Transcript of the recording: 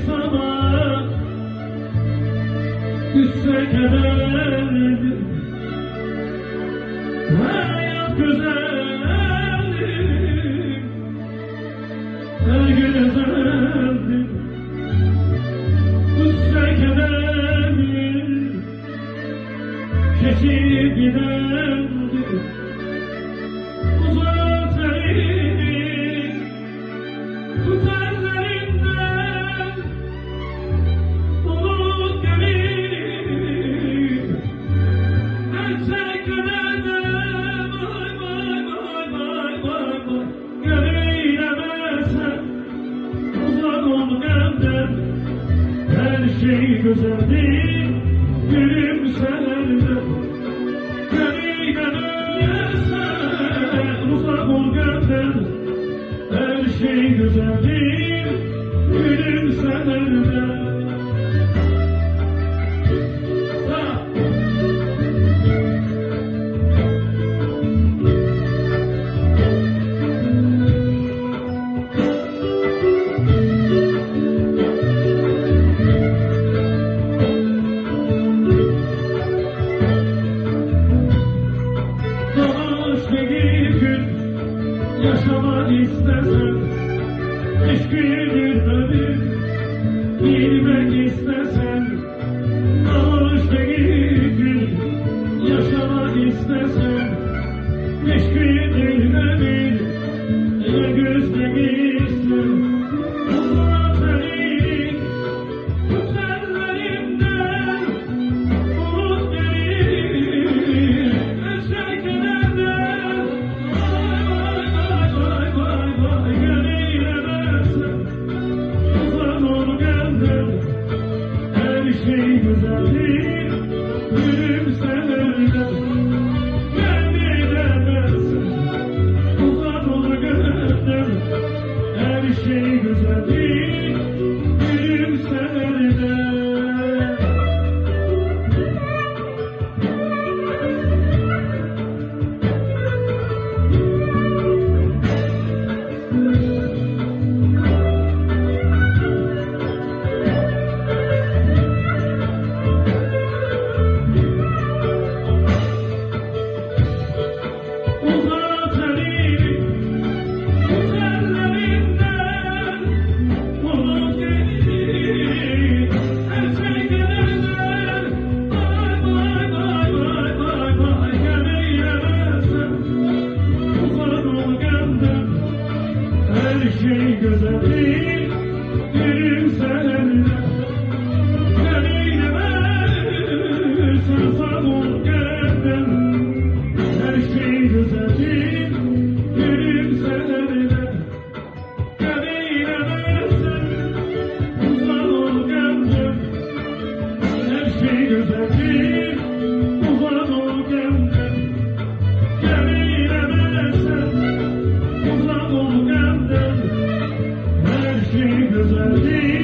sabah düşse kederdi. Hayat güzeldir, her gün özeldir. Düşse kederdir, geçip giderdi. Uzat elini, tut ellerinden, bulut gelir. Ersek kederden, vay vay vay vay vay vay. Geleylemezsen, uzak ol benden. Her şey güzeldir, gülümselerden. Geleylemezsen, uzak ol benden. Her şey güzeldir, gülümselerden. Yaşamak istesen, eşkıyedir ömür. Bilmek istesen, ağaç değil. Yaşamak istesen, eşkıyedir ömür. Ya göz değilsin, uzat elini, tut ellerimden, bulut gelir. Eşek ederden, her şey güzeldir, gülümselerden. Gelme demezsin, uzak ol gönlümden. Her şey güzeldir, gülümselerden. Her şey güzeldir, gülümselerden. Geleylemezsen, uzak ol benden. Her şey güzeldir, gülümselerden. Geleylemezsen, uzak ol benden. Her şey güzeldir, uzak ol benden. Geleylemezsen, uzak ol benden. Her şey güzeldir.